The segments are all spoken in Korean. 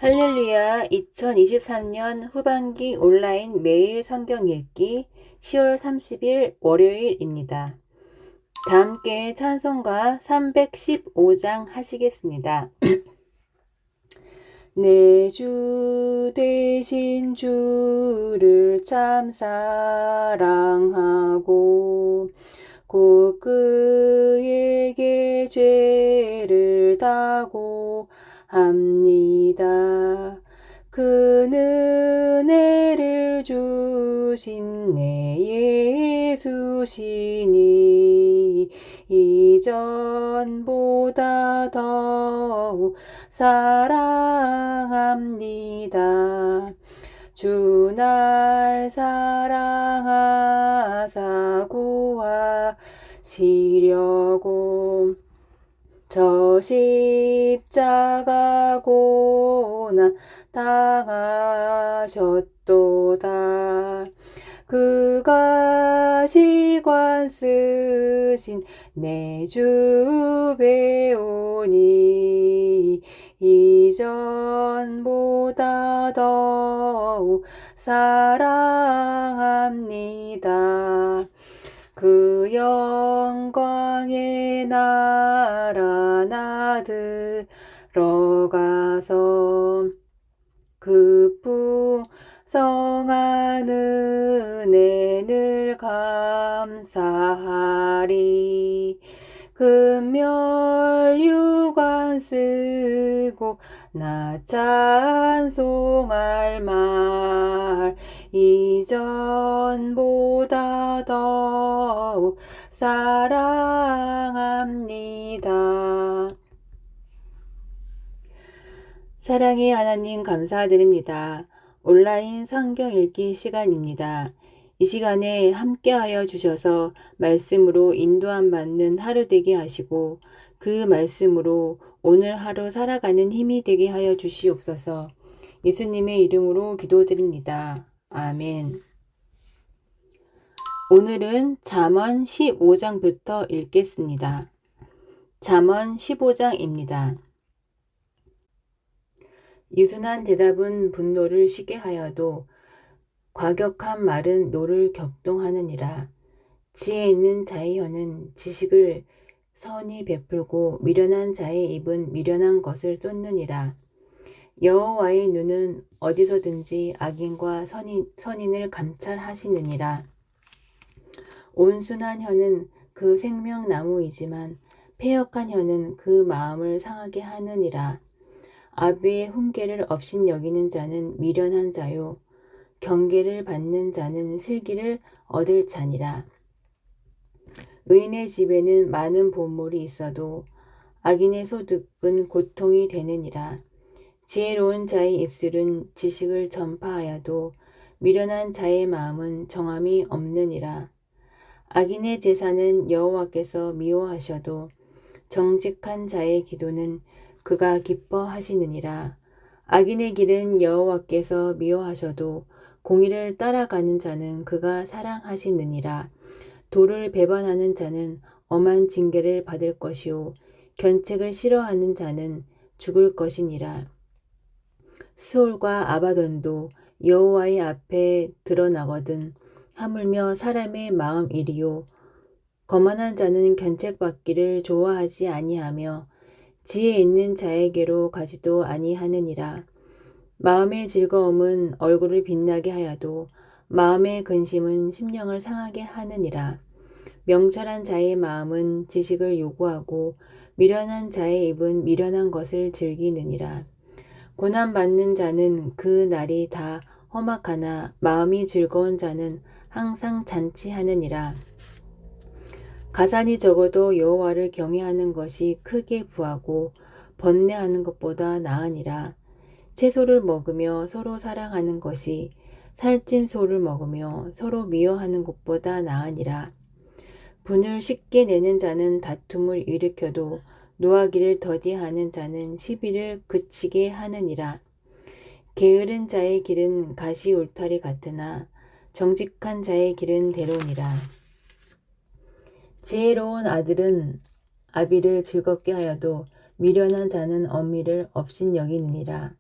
할렐루야. 2023년 후반기 온라인 매일 성경 읽기 10월 30일 월요일입니다. 다 함께 찬송가 315장 하시겠습니다. 내 주 되신 주를 참 사랑하고 곧 그에게 죄를 다고 합니다. 그 은혜를 주신 내 예수시니 이전보다 더욱 사랑합니다. 주 날 사랑하사 구하시려고 저 십자가 고난 당하셨도다. 그가 시관 쓰신 내 주 배우니 이전보다 더욱 사랑합니다. 그 영광의 나라 나 들어가서 그 풍성한 은혜를 감사하리. 금멸유관 쓰고 나 찬송할 말 이전보다 더욱 사랑합니다. 사랑의 하나님 감사드립니다. 온라인 성경 읽기 시간입니다. 이 시간에 함께하여 주셔서 말씀으로 인도함 받는 하루 되게 하시고 그 말씀으로 오늘 하루 살아가는 힘이 되게 하여 주시옵소서. 예수님의 이름으로 기도드립니다. 아멘. 오늘은 잠언 15장부터 읽겠습니다. 잠언 15장입니다. 유순한 대답은 분노를 쉬게 하여도 과격한 말은 노를 격동하느니라. 지혜 있는 자의 혀는 지식을 선히 베풀고 미련한 자의 입은 미련한 것을 쏟느니라. 여호와의 눈은 어디서든지 악인과 선인을 감찰하시느니라. 온순한 혀는 그 생명나무이지만 패역한 혀는 그 마음을 상하게 하느니라. 아비의 훈계를 업신여기는 자는 미련한 자요 경계를 받는 자는 슬기를 얻을 자니라. 의인의 집에는 많은 보물이 있어도 악인의 소득은 고통이 되느니라. 지혜로운 자의 입술은 지식을 전파하여도 미련한 자의 마음은 정함이 없느니라. 악인의 제사는 여호와께서 미워하셔도 정직한 자의 기도는 그가 기뻐하시느니라. 악인의 길은 여호와께서 미워하셔도 공의를 따라가는 자는 그가 사랑하시느니라. 도를 배반하는 자는 엄한 징계를 받을 것이요 견책을 싫어하는 자는 죽을 것이니라. 스올과 아바돈도 여호와의 앞에 드러나거든 하물며 사람의 마음이리요 거만한 자는 견책받기를 좋아하지 아니하며 지혜 있는 자에게로 가지도 아니하느니라. 마음의 즐거움은 얼굴을 빛나게 하여도 마음의 근심은 심령을 상하게 하느니라. 명철한 자의 마음은 지식을 요구하고 미련한 자의 입은 미련한 것을 즐기느니라. 고난받는 자는 그 날이 다 험악하나 마음이 즐거운 자는 항상 잔치하느니라. 가산이 적어도 여호와를 경외하는 것이 크게 부하고 번뇌하는 것보다 나으니라. 채소를 먹으며 서로 사랑하는 것이 살찐 소를 먹으며 서로 미워하는 것보다 나으니라. 분을 쉽게 내는 자는 다툼을 일으켜도 노하기를 더디하는 자는 시비를 그치게 하느니라. 게으른 자의 길은 가시 울타리 같으나 정직한 자의 길은 대로니라. 지혜로운 아들은 아비를 즐겁게 하여도 미련한 자는 어미를 업신여기느니라.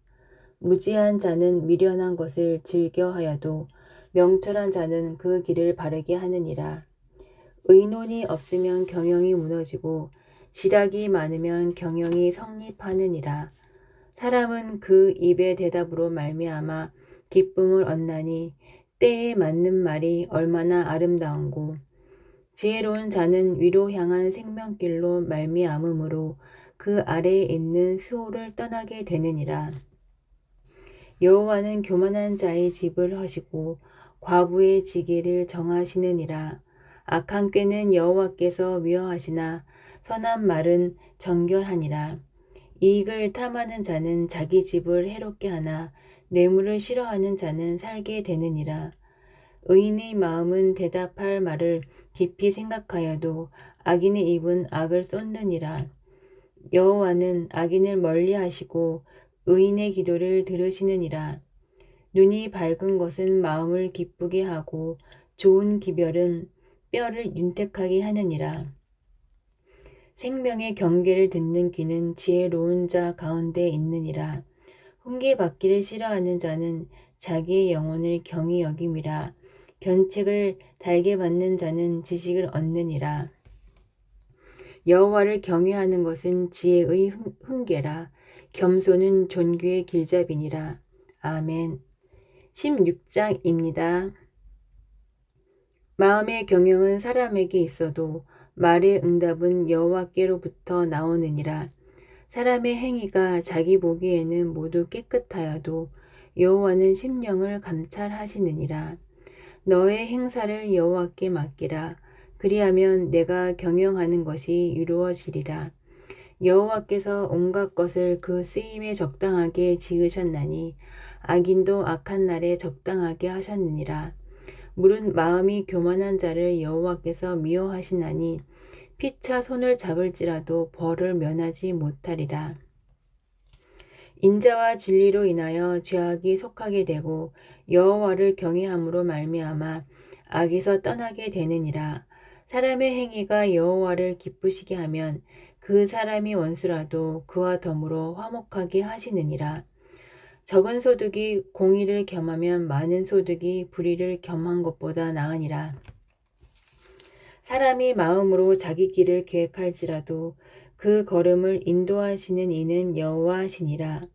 무지한 자는 미련한 것을 즐겨하여도 명철한 자는 그 길을 바르게 하느니라. 의논이 없으면 경영이 무너지고 지략이 많으면 경영이 성립하느니라. 사람은 그 입의 대답으로 말미암아 기쁨을 얻나니 때에 맞는 말이 얼마나 아름다운고 지혜로운 자는 위로 향한 생명길로 말미암음으로 그 아래에 있는 수호를 떠나게 되느니라. 여호와는 교만한 자의 집을 허시고 과부의 지기를 정하시느니라. 악한 꾀는 여호와께서 미워하시나 선한 말은 정결하니라. 이익을 탐하는 자는 자기 집을 해롭게 하나 뇌물을 싫어하는 자는 살게 되느니라. 의인의 마음은 대답할 말을 깊이 생각하여도 악인의 입은 악을 쏟느니라. 여호와는 악인을 멀리하시고 의인의 기도를 들으시느니라. 눈이 밝은 것은 마음을 기쁘게 하고 좋은 기별은 뼈를 윤택하게 하느니라. 생명의 경계를 듣는 귀는 지혜로운 자 가운데 있느니라. 훈계받기를 싫어하는 자는 자기의 영혼을 경히 여김이라. 견책을 달게 받는 자는 지식을 얻느니라. 여호와를 경외하는 것은 지혜의 훈계라. 겸손은 존귀의 길잡이니라. 아멘. 16장입니다. 마음의 경영은 사람에게 있어도 말의 응답은 여호와께로부터 나오느니라. 사람의 행위가 자기 보기에는 모두 깨끗하여도 여호와는 심령을 감찰하시느니라. 너의 행사를 여호와께 맡기라. 그리하면 내가 경영하는 것이 이루어지리라. 여호와께서 온갖 것을 그 쓰임에 적당하게 지으셨나니 악인도 악한 날에 적당하게 하셨느니라. 물은 마음이 교만한 자를 여호와께서 미워하시나니 피차 손을 잡을지라도 벌을 면하지 못하리라. 인자와 진리로 인하여 죄악이 속하게 되고 여호와를 경외함으로 말미암아 악에서 떠나게 되느니라. 사람의 행위가 여호와를 기쁘시게 하면 그 사람이 원수라도 그와 더불어 화목하게 하시느니라. 적은 소득이 공의를 겸하면 많은 소득이 불의를 겸한 것보다 나으니라. 사람이 마음으로 자기 길을 계획할지라도 그 걸음을 인도하시는 이는 여호와시니라.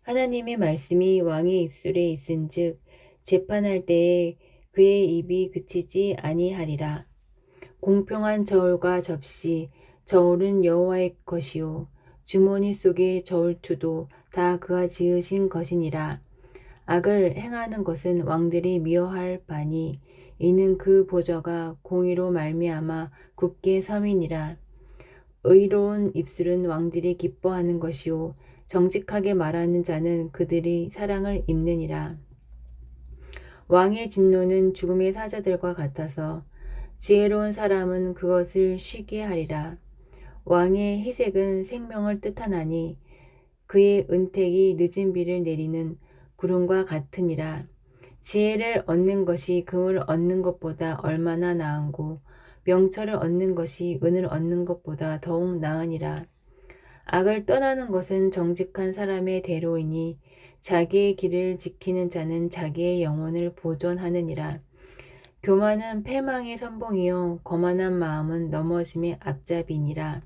하나님의 말씀이 왕의 입술에 있은즉 재판할 때에 그의 입이 그치지 아니하리라. 공평한 저울과 접시, 저울은 여호와의 것이요 주머니 속의 저울투도 다 그가 지으신 것이니라. 악을 행하는 것은 왕들이 미워할 바니 이는 그 보저가 공의로 말미암아 굳게 섬이니라. 의로운 입술은 왕들이 기뻐하는 것이요 정직하게 말하는 자는 그들이 사랑을 입느니라. 왕의 진노는 죽음의 사자들과 같아서 지혜로운 사람은 그것을 쉬게 하리라. 왕의 희색은 생명을 뜻하나니 그의 은택이 늦은 비를 내리는 구름과 같으니라. 지혜를 얻는 것이 금을 얻는 것보다 얼마나 나은고 명철을 얻는 것이 은을 얻는 것보다 더욱 나으니라. 악을 떠나는 것은 정직한 사람의 대로이니 자기의 길을 지키는 자는 자기의 영혼을 보존하느니라. 교만은 패망의 선봉이요 거만한 마음은 넘어짐의 앞잡이니라.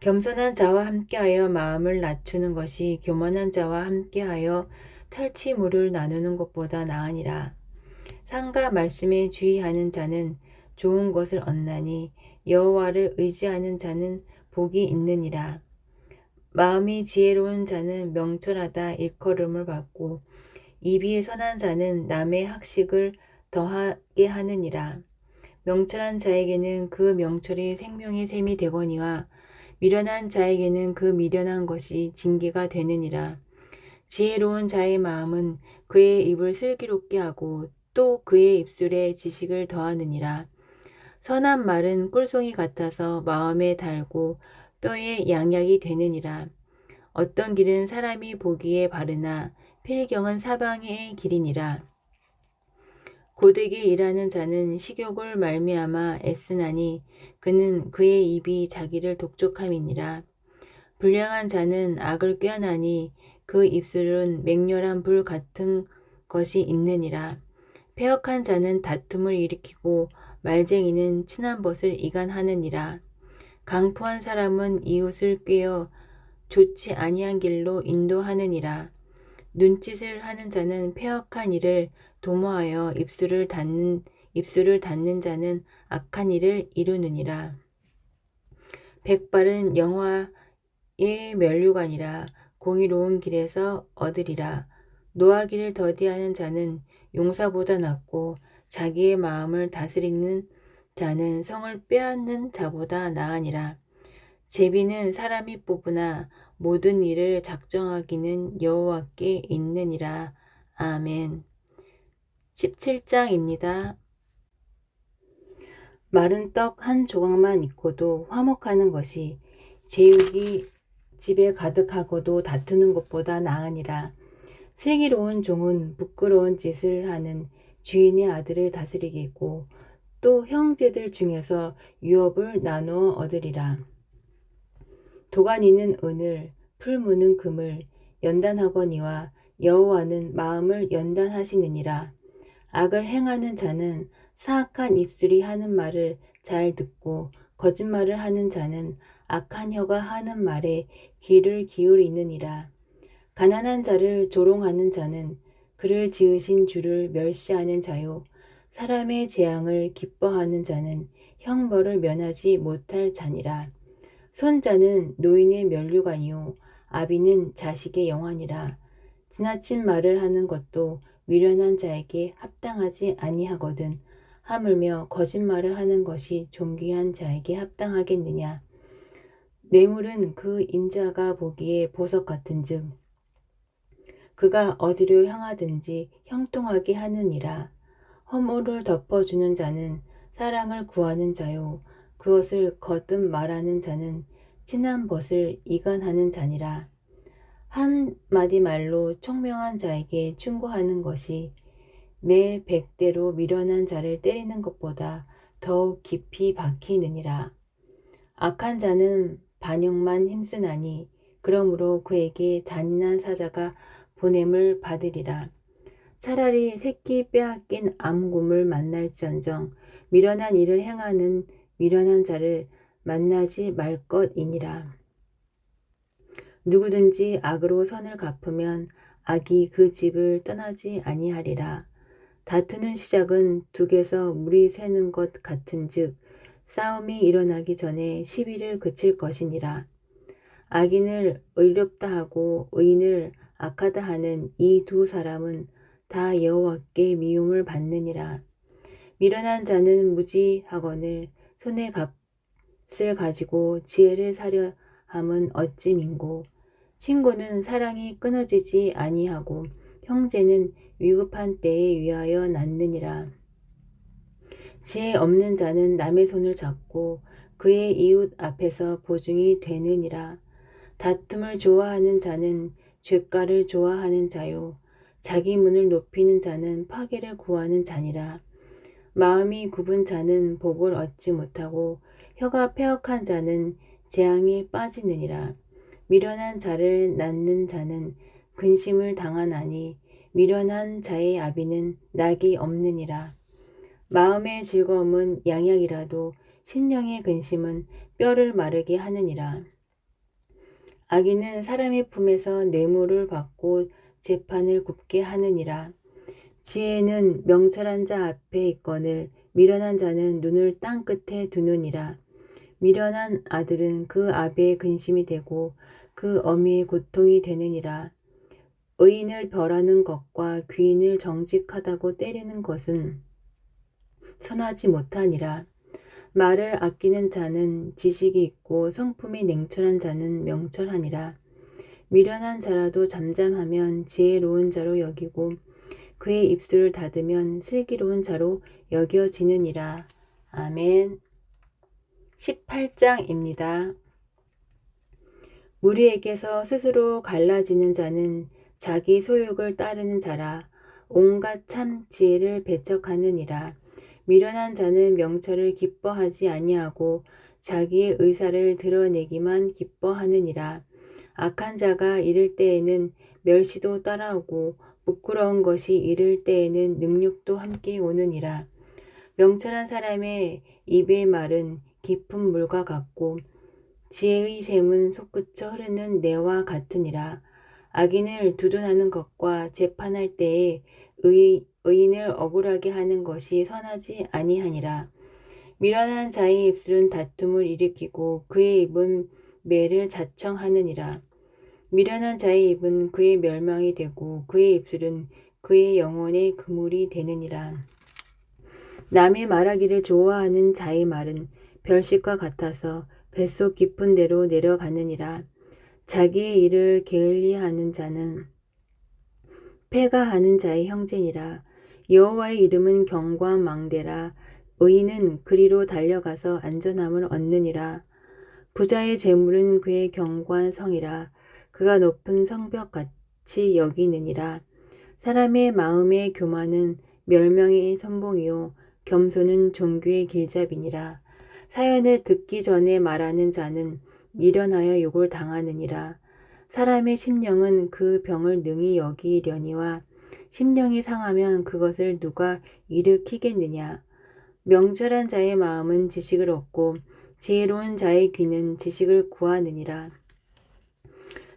겸손한 자와 함께하여 마음을 낮추는 것이 교만한 자와 함께하여 탈취물을 나누는 것보다 나으니라. 상과 말씀에 주의하는 자는 좋은 것을 얻나니 여호와를 의지하는 자는 복이 있느니라. 마음이 지혜로운 자는 명철하다 일컬음을 받고 입이 선한 자는 남의 학식을 더하게 하느니라. 명철한 자에게는 그 명철이 생명의 샘이 되거니와 미련한 자에게는 그 미련한 것이 징계가 되느니라. 지혜로운 자의 마음은 그의 입을 슬기롭게 하고 또 그의 입술에 지식을 더하느니라. 선한 말은 꿀송이 같아서 마음에 달고 뼈에 양약이 되느니라. 어떤 길은 사람이 보기에 바르나 필경은 사방의 길이니라. 고되게 일하는 자는 식욕을 말미암아 애쓰나니 그는 그의 입이 자기를 독촉함이니라. 불량한 자는 악을 꾀하나니 그 입술은 맹렬한 불 같은 것이 있느니라. 패역한 자는 다툼을 일으키고 말쟁이는 친한 벗을 이간하느니라. 강포한 사람은 이웃을 꾀어 좋지 아니한 길로 인도하느니라. 눈짓을 하는 자는 패역한 일을 도모하여 입술을 닫는 자는 악한 일을 이루느니라. 백발은 영화의 면류관이라 공의로운 길에서 얻으리라. 노하기를 더디하는 자는 용사보다 낫고 자기의 마음을 다스리는 자는 성을 빼앗는 자보다 나으니라. 제비는 사람이 뽑으나 모든 일을 작정하기는 여호와께 있느니라. 아멘. 17장입니다. 마른 떡 한 조각만 있고도 화목하는 것이 제육이 집에 가득하고도 다투는 것보다 나으니라. 슬기로운 종은 부끄러운 짓을 하는 주인의 아들을 다스리겠고 또 형제들 중에서 유업을 나누어 얻으리라. 도가니는 은을, 풀무는 금을 연단하거니와 여호와는 마음을 연단하시느니라. 악을 행하는 자는 사악한 입술이 하는 말을 잘 듣고 거짓말을 하는 자는 악한 혀가 하는 말에 귀를 기울이느니라. 가난한 자를 조롱하는 자는 그를 지으신 주를 멸시하는 자요. 사람의 재앙을 기뻐하는 자는 형벌을 면하지 못할 자니라. 손자는 노인의 면류관이요 아비는 자식의 영환이라. 지나친 말을 하는 것도 미련한 자에게 합당하지 아니하거든 하물며 거짓말을 하는 것이 존귀한 자에게 합당하겠느냐. 뇌물은 그 인자가 보기에 보석 같은즉 그가 어디로 향하든지 형통하게 하느니라. 허물을 덮어주는 자는 사랑을 구하는 자요 그것을 거듭 말하는 자는 친한 벗을 이간하는 자니라. 한마디 말로 총명한 자에게 충고하는 것이 매 100대로 미련한 자를 때리는 것보다 더욱 깊이 박히느니라. 악한 자는 반역만 힘쓰나니 그러므로 그에게 잔인한 사자가 보냄을 받으리라. 차라리 새끼 빼앗긴 암곰을 만날지언정 미련한 일을 행하는 미련한 자를 만나지 말 것이니라. 누구든지 악으로 선을 갚으면 악이 그 집을 떠나지 아니하리라. 다투는 시작은 둑에서 물이 새는 것 같은즉 싸움이 일어나기 전에 시비를 그칠 것이니라. 악인을 의롭다 하고 의인을 악하다 하는 이 두 사람은 다 여호와께 미움을 받느니라. 미련한 자는 무지하거늘 손에 값을 가지고 지혜를 사려 함은 어찌 민고. 친구는 사랑이 끊어지지 아니하고 형제는 위급한 때에 위하여 낳느니라. 지혜 없는 자는 남의 손을 잡고 그의 이웃 앞에서 보증이 되느니라. 다툼을 좋아하는 자는 죄가를 좋아하는 자요 자기 문을 높이는 자는 파괴를 구하는 자니라. 마음이 굽은 자는 복을 얻지 못하고 혀가 패역한 자는 재앙에 빠지느니라. 미련한 자를 낳는 자는 근심을 당하나니 미련한 자의 아비는 낙이 없느니라. 마음의 즐거움은 양약이라도 심령의 근심은 뼈를 마르게 하느니라. 악인은 사람의 품에서 뇌물을 받고 재판을 굽게 하느니라. 지혜는 명철한 자 앞에 있거늘 미련한 자는 눈을 땅 끝에 두느니라. 미련한 아들은 그 아비의 근심이 되고 그 어미의 고통이 되느니라. 의인을 벌하는 것과 귀인을 정직하다고 때리는 것은 선하지 못하니라. 말을 아끼는 자는 지식이 있고 성품이 냉철한 자는 명철하니라. 미련한 자라도 잠잠하면 지혜로운 자로 여기고 그의 입술을 닫으면 슬기로운 자로 여겨지느니라. 아멘. 18장입니다. 무리에게서 스스로 갈라지는 자는 자기 소욕을 따르는 자라. 온갖 참 지혜를 배척하느니라. 미련한 자는 명철을 기뻐하지 아니하고 자기의 의사를 드러내기만 기뻐하느니라. 악한 자가 이를 때에는 멸시도 따라오고 부끄러운 것이 이를 때에는 능력도 함께 오느니라. 명철한 사람의 입의 말은 깊은 물과 같고 지혜의 샘은 솟구쳐 흐르는 내와 같으니라. 악인을 두둔하는 것과 재판할 때에 의인을 억울하게 하는 것이 선하지 아니하니라. 미련한 자의 입술은 다툼을 일으키고 그의 입은 매를 자청하느니라. 미련한 자의 입은 그의 멸망이 되고 그의 입술은 그의 영혼의 그물이 되느니라. 남의 말하기를 좋아하는 자의 말은 별식과 같아서 뱃속 깊은 데로 내려가느니라. 자기의 일을 게을리하는 자는 패가하는 자의 형제니라. 여호와의 이름은 견고한 망대라. 의인은 그리로 달려가서 안전함을 얻느니라. 부자의 재물은 그의 견고한 성이라. 그가 높은 성벽 같이 여기느니라. 사람의 마음의 교만은 멸망의 선봉이요 겸손은 종교의 길잡이니라. 사연을 듣기 전에 말하는 자는 미련하여 욕을 당하느니라. 사람의 심령은 그 병을 능히 여기려니와 심령이 상하면 그것을 누가 일으키겠느냐. 명철한 자의 마음은 지식을 얻고 지혜로운 자의 귀는 지식을 구하느니라.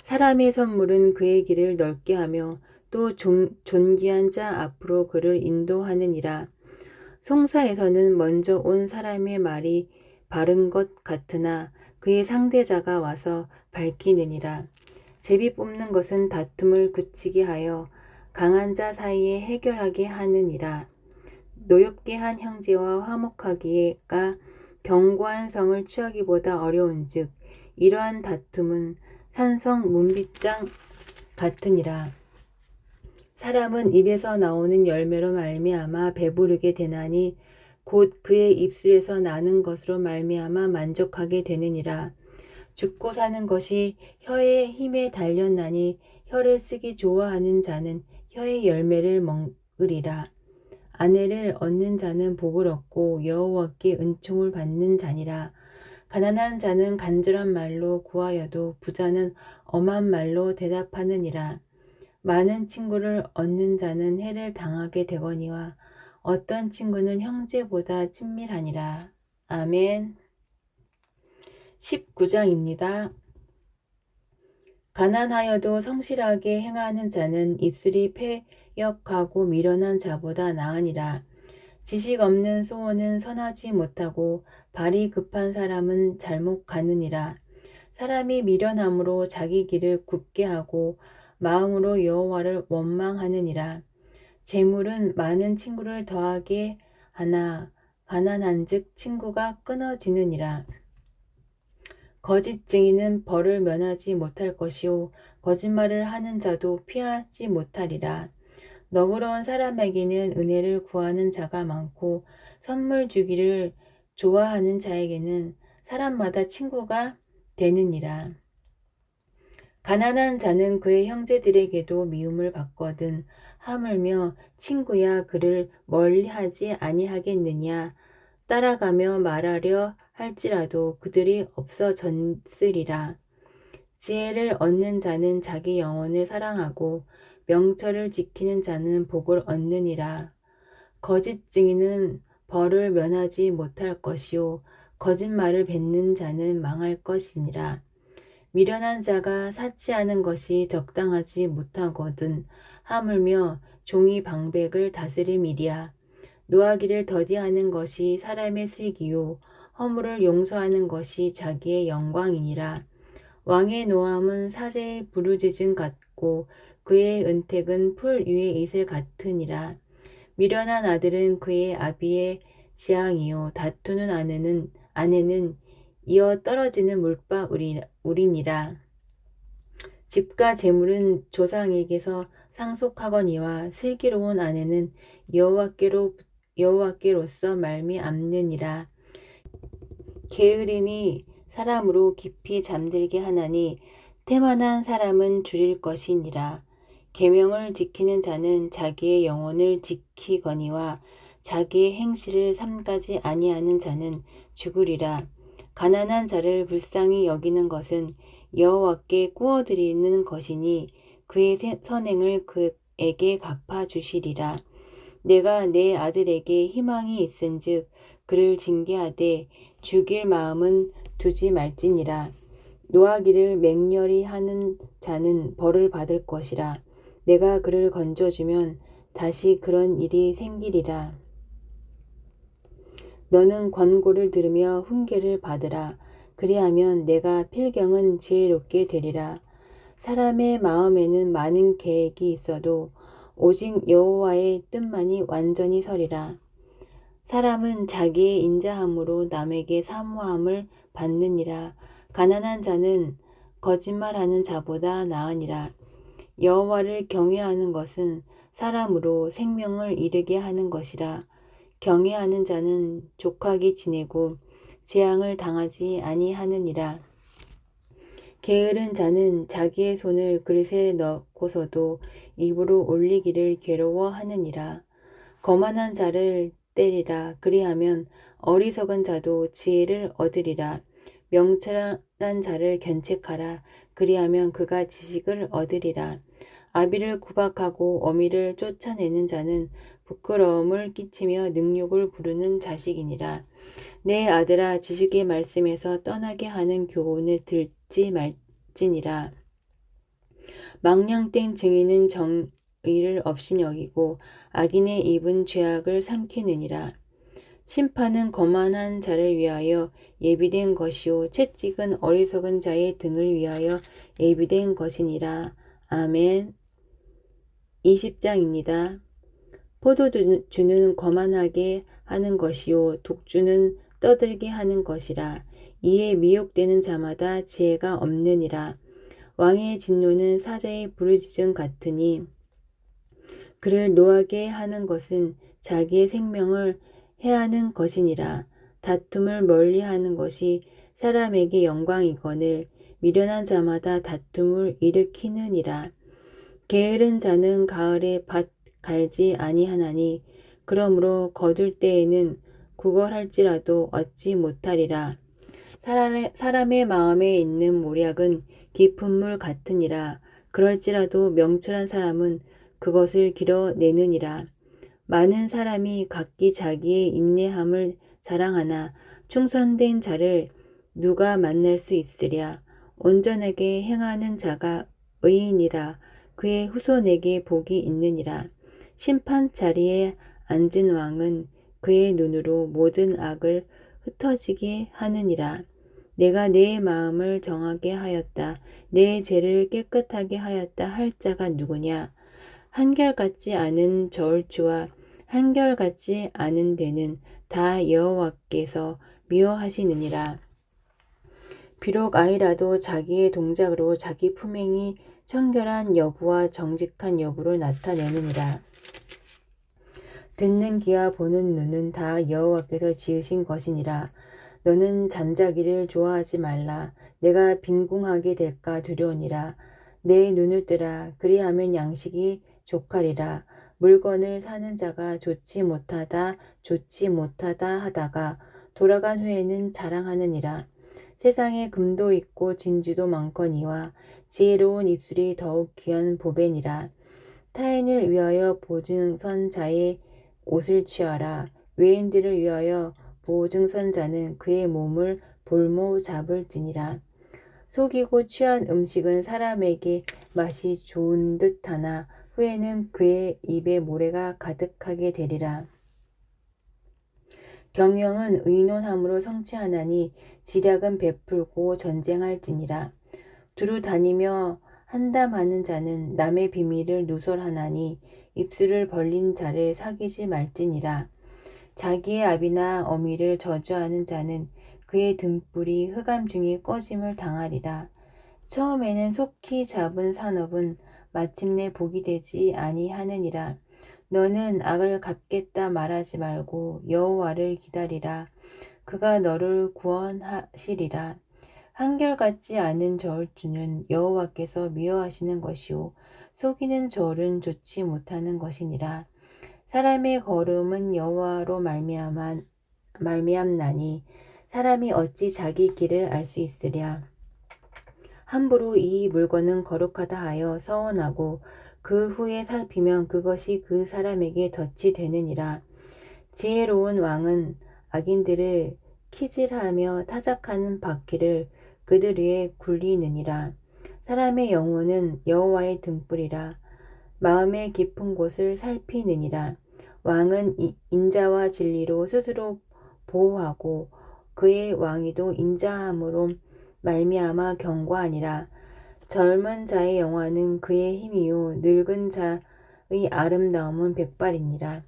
사람의 선물은 그의 길을 넓게 하며 또 존귀한 자 앞으로 그를 인도하느니라. 송사에서는 먼저 온 사람의 말이 바른 것 같으나 그의 상대자가 와서 밝히느니라. 제비 뽑는 것은 다툼을 그치게 하여 강한 자 사이에 해결하게 하느니라. 노엽게 한 형제와 화목하기가 견고한 성을 취하기보다 어려운즉 이러한 다툼은 산성 문빗장 같으니라. 사람은 입에서 나오는 열매로 말미암아 배부르게 되나니 곧 그의 입술에서 나는 것으로 말미암아 만족하게 되느니라. 죽고 사는 것이 혀의 힘에 달렸나니 혀를 쓰기 좋아하는 자는 혀의 열매를 먹으리라. 아내를 얻는 자는 복을 얻고 여호와께 은총을 받는 자니라. 가난한 자는 간절한 말로 구하여도 부자는 엄한 말로 대답하느니라. 많은 친구를 얻는 자는 해를 당하게 되거니와 어떤 친구는 형제보다 친밀하니라. 아멘. 19장입니다. 가난하여도 성실하게 행하는 자는 입술이 패역하고 미련한 자보다 나으니라. 지식 없는 소원은 선하지 못하고 발이 급한 사람은 잘못 가느니라. 사람이 미련함으로 자기 길을 굽게 하고 마음으로 여호와를 원망하느니라. 재물은 많은 친구를 더하게 하나 가난한즉 친구가 끊어지느니라. 거짓 증인은 벌을 면하지 못할 것이요 거짓말을 하는 자도 피하지 못하리라. 너그러운 사람에게는 은혜를 구하는 자가 많고 선물 주기를 좋아하는 자에게는 사람마다 친구가 되느니라. 가난한 자는 그의 형제들에게도 미움을 받거든 하물며 친구야 그를 멀리하지 아니하겠느냐. 따라가며 말하려 할지라도 그들이 없어졌으리라. 지혜를 얻는 자는 자기 영혼을 사랑하고 명철을 지키는 자는 복을 얻느니라. 거짓 증인은 벌을 면하지 못할 것이요 거짓말을 뱉는 자는 망할 것이니라. 미련한 자가 사치하는 것이 적당하지 못하거든 하물며 종이 방백을 다스림이리야. 노하기를 더디하는 것이 사람의 슬기요 허물을 용서하는 것이 자기의 영광이니라. 왕의 노함은 사제의 부르짖음 같고 그의 은택은 풀 위의 이슬 같으니라. 미련한 아들은 그의 아비의 재앙이요 다투는 아내는 이어 떨어지는 물방울이니라. 집과 재물은 조상에게서 상속하거니와 슬기로운 아내는 여호와께로서 말미암느니라. 게으름이 사람으로 깊이 잠들게 하나니 태만한 사람은 줄일 것이니라. 계명을 지키는 자는 자기의 영혼을 지키거니와 자기의 행실을 삼가지 아니하는 자는 죽으리라. 가난한 자를 불쌍히 여기는 것은 여호와께 구워드리는 것이니 그의 선행을 그에게 갚아주시리라. 내가 내 아들에게 희망이 있은즉 그를 징계하되 죽일 마음은 두지 말지니라. 노하기를 맹렬히 하는 자는 벌을 받을 것이라. 내가 그를 건져주면 다시 그런 일이 생기리라. 너는 권고를 들으며 훈계를 받으라. 그리하면 내가 필경은 지혜롭게 되리라. 사람의 마음에는 많은 계획이 있어도 오직 여호와의 뜻만이 완전히 서리라. 사람은 자기의 인자함으로 남에게 사모함을 받느니라. 가난한 자는 거짓말하는 자보다 나으니라. 여호와를 경외하는 것은 사람으로 생명을 이르게 하는 것이라. 경외하는 자는 족하게 지내고 재앙을 당하지 아니하느니라. 게으른 자는 자기의 손을 그릇에 넣고서도 입으로 올리기를 괴로워하느니라. 거만한 자를 때리라. 그리하면 어리석은 자도 지혜를 얻으리라. 명철한 자를 견책하라. 그리하면 그가 지식을 얻으리라. 아비를 구박하고 어미를 쫓아내는 자는 부끄러움을 끼치며 능욕을 부르는 자식이니라. 내 아들아, 지식의 말씀에서 떠나게 하는 교훈을 듣지 말지니라. 망령된 증인은 정의를 없이 여기고 악인의 입은 죄악을 삼키느니라. 심판은 거만한 자를 위하여 예비된 것이요 채찍은 어리석은 자의 등을 위하여 예비된 것이니라. 아멘. 20장입니다. 포도주는 거만하게 하는 것이요 독주는 떠들게 하는 것이라. 이에 미혹되는 자마다 지혜가 없느니라. 왕의 진노는 사자의 부르짖음 같으니 그를 노하게 하는 것은 자기의 생명을 해하는 것이니라. 다툼을 멀리하는 것이 사람에게 영광이거늘 미련한 자마다 다툼을 일으키느니라. 게으른 자는 가을에 밭 갈지 아니하나니 그러므로 거둘 때에는 구걸할지라도 얻지 못하리라. 사람의 마음에 있는 모략은 깊은 물 같으니라. 그럴지라도 명철한 사람은 그것을 길어내느니라. 많은 사람이 각기 자기의 인내함을 자랑하나 충성된 자를 누가 만날 수 있으랴. 온전하게 행하는 자가 의인이라. 그의 후손에게 복이 있느니라. 심판 자리에 앉은 왕은 그의 눈으로 모든 악을 흩어지게 하느니라. 내가 내 마음을 정하게 하였다. 내 죄를 깨끗하게 하였다 할 자가 누구냐? 한결같지 않은 저울추와 한결같지 않은 되는 다 여호와께서 미워하시느니라. 비록 아이라도 자기의 동작으로 자기 품행이 청결한 여부와 정직한 여부를 나타내느니라. 듣는 귀와 보는 눈은 다 여호와께서 지으신 것이니라. 너는 잠자기를 좋아하지 말라. 내가 빈궁하게 될까 두려우니라. 내 눈을 뜨라. 그리하면 양식이 족하리라. 물건을 사는 자가 좋지 못하다 하다가 돌아간 후에는 자랑하느니라. 세상에 금도 있고 진주도 많거니와 지혜로운 입술이 더욱 귀한 보배니라. 타인을 위하여 보증선자의 옷을 취하라. 외인들을 위하여 보증선자는 그의 몸을 볼모 잡을지니라. 속이고 취한 음식은 사람에게 맛이 좋은 듯하나 후에는 그의 입에 모래가 가득하게 되리라. 경영은 의논함으로 성취하나니 지략은 베풀고 전쟁할지니라. 두루 다니며 한담하는 자는 남의 비밀을 누설하나니 입술을 벌린 자를 사귀지 말지니라. 자기의 아비나 어미를 저주하는 자는 그의 등불이 흑암 중에 꺼짐을 당하리라. 처음에는 속히 잡은 산업은 마침내 복이 되지 아니하느니라. 너는 악을 갚겠다 말하지 말고 여호와를 기다리라. 그가 너를 구원하시리라. 한결같지 않은 저울주는 여호와께서 미워하시는 것이요 속이는 저울은 좋지 못하는 것이니라. 사람의 걸음은 여호와로 말미암나니 사람이 어찌 자기 길을 알 수 있으랴. 함부로 이 물건은 거룩하다 하여 서원하고 그 후에 살피면 그것이 그 사람에게 덫이 되느니라. 지혜로운 왕은 악인들을 키질하며 타작하는 바퀴를 그들 위에 굴리느니라. 사람의 영혼은 여호와의 등불이라. 마음의 깊은 곳을 살피느니라. 왕은 인자와 진리로 스스로 보호하고 그의 왕위도 인자함으로 말미암아 견고하니라. 젊은 자의 영화는 그의 힘이요 늙은 자의 아름다움은 백발이니라.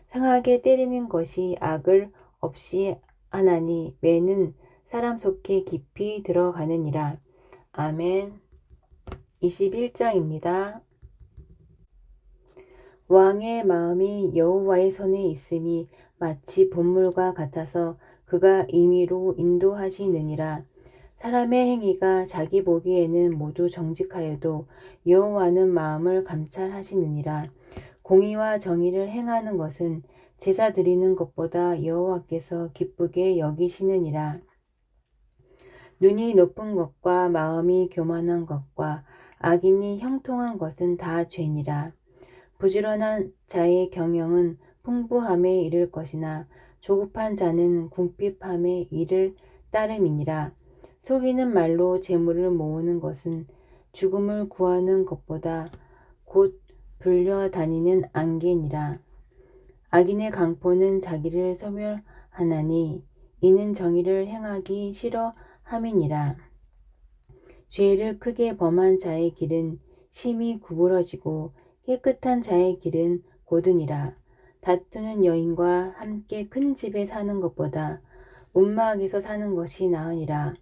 상하게 때리는 것이 악을 없이 하나니 매는 사람 속에 깊이 들어가느니라. 아멘. 21장입니다. 왕의 마음이 여호와의 손에 있음이 마치 본물과 같아서 그가 임의로 인도하시느니라. 사람의 행위가 자기 보기에는 모두 정직하여도 여호와는 마음을 감찰하시느니라. 공의와 정의를 행하는 것은 제사 드리는 것보다 여호와께서 기쁘게 여기시느니라. 눈이 높은 것과 마음이 교만한 것과 악인이 형통한 것은 다 죄니라. 부지런한 자의 경영은 풍부함에 이를 것이나 조급한 자는 궁핍함에 이를 따름이니라. 속이는 말로 재물을 모으는 것은 죽음을 구하는 것보다 곧 불려다니는 안개니라. 악인의 강포는 자기를 소멸하나니 이는 정의를 행하기 싫어함이니라. 죄를 크게 범한 자의 길은 심히 구부러지고 깨끗한 자의 길은 고드니라. 다투는 여인과 함께 큰 집에 사는 것보다 움막에서 사는 것이 나으니라.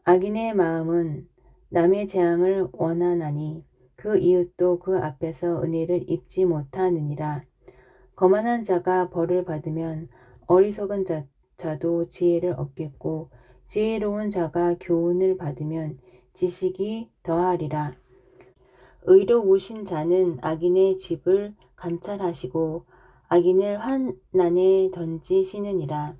악인의 마음은 남의 재앙을 원하나니 그 이웃도 그 앞에서 은혜를 입지 못하느니라. 거만한 자가 벌을 받으면 어리석은 자도 지혜를 얻겠고 지혜로운 자가 교훈을 받으면 지식이 더하리라. 의로우신 자는 악인의 집을 감찰하시고 악인을 환난에 던지시느니라.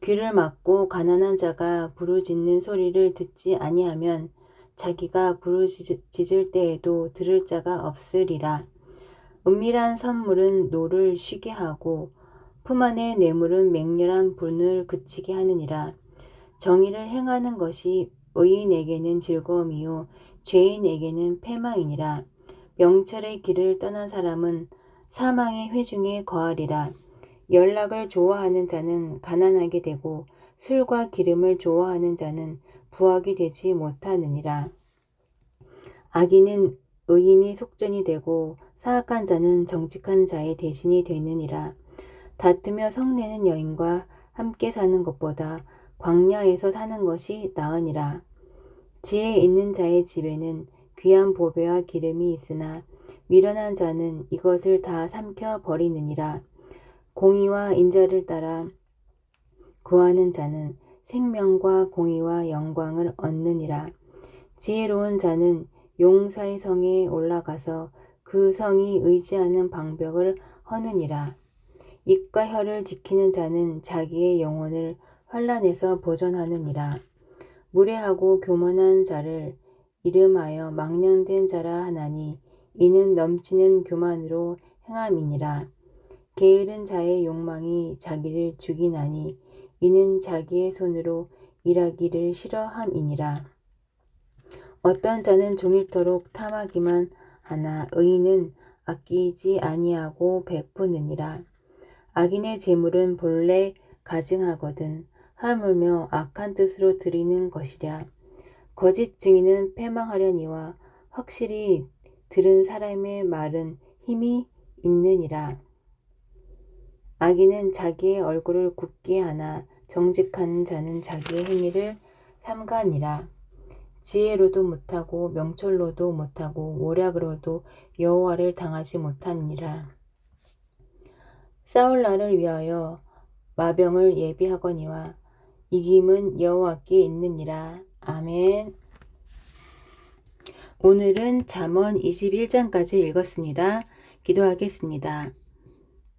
귀를 막고 가난한 자가 부르짖는 소리를 듣지 아니하면 자기가 부르짖을 때에도 들을 자가 없으리라. 은밀한 선물은 노를 쉬게 하고 품 안의 뇌물은 맹렬한 분을 그치게 하느니라. 정의를 행하는 것이 의인에게는 즐거움이요 죄인에게는 패망이니라. 명철의 길을 떠난 사람은 사망의 회중에 거하리라. 연락을 좋아하는 자는 가난하게 되고 술과 기름을 좋아하는 자는 부하게 되지 못하느니라. 악인은 의인이 속전이 되고 사악한 자는 정직한 자의 대신이 되느니라. 다투며 성내는 여인과 함께 사는 것보다 광야에서 사는 것이 나으니라. 지혜 있는 자의 집에는 귀한 보배와 기름이 있으나 미련한 자는 이것을 다 삼켜 버리느니라. 공의와 인자를 따라 구하는 자는 생명과 공의와 영광을 얻느니라. 지혜로운 자는 용사의 성에 올라가서 그 성이 의지하는 방벽을 허느니라. 입과 혀를 지키는 자는 자기의 영혼을 환난에서 보전하느니라. 무례하고 교만한 자를 이름하여 망령된 자라 하나니 이는 넘치는 교만으로 행함이니라. 게으른 자의 욕망이 자기를 죽이나니 이는 자기의 손으로 일하기를 싫어함이니라. 어떤 자는 종일토록 탐하기만 하나 의인은 아끼지 아니하고 베푸느니라. 악인의 재물은 본래 가증하거든 하물며 악한 뜻으로 드리는 것이랴. 거짓 증인은 패망하려니와 확실히 들은 사람의 말은 힘이 있느니라. 악인은 자기의 얼굴을 굳게 하나 정직한 자는 자기의 행위를 삼가니라. 지혜로도 못하고 명철로도 못하고 모략으로도 여호와를 당하지 못하니라. 싸울 날을 위하여 마병을 예비하거니와 이김은 여호와께 있느니라. 아멘. 오늘은 잠언 21장까지 읽었습니다. 기도하겠습니다.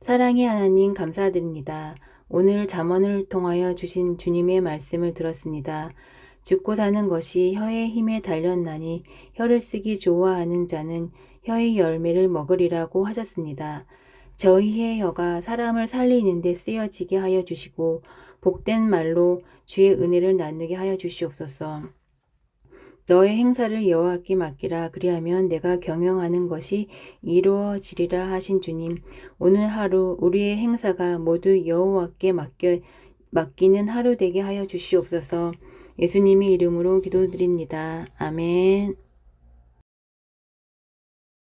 사랑의 하나님 감사드립니다. 오늘 잠언을 통하여 주신 주님의 말씀을 들었습니다. 죽고 사는 것이 혀의 힘에 달렸나니 혀를 쓰기 좋아하는 자는 혀의 열매를 먹으리라고 하셨습니다. 저희의 혀가 사람을 살리는 데 쓰여지게 하여 주시고 복된 말로 주의 은혜를 나누게 하여 주시옵소서. 너의 행사를 여호와께 맡기라. 그리하면 내가 경영하는 것이 이루어지리라 하신 주님, 오늘 하루 우리의 행사가 모두 여호와께 맡기는 하루 되게 하여 주시옵소서. 예수님의 이름으로 기도드립니다. 아멘.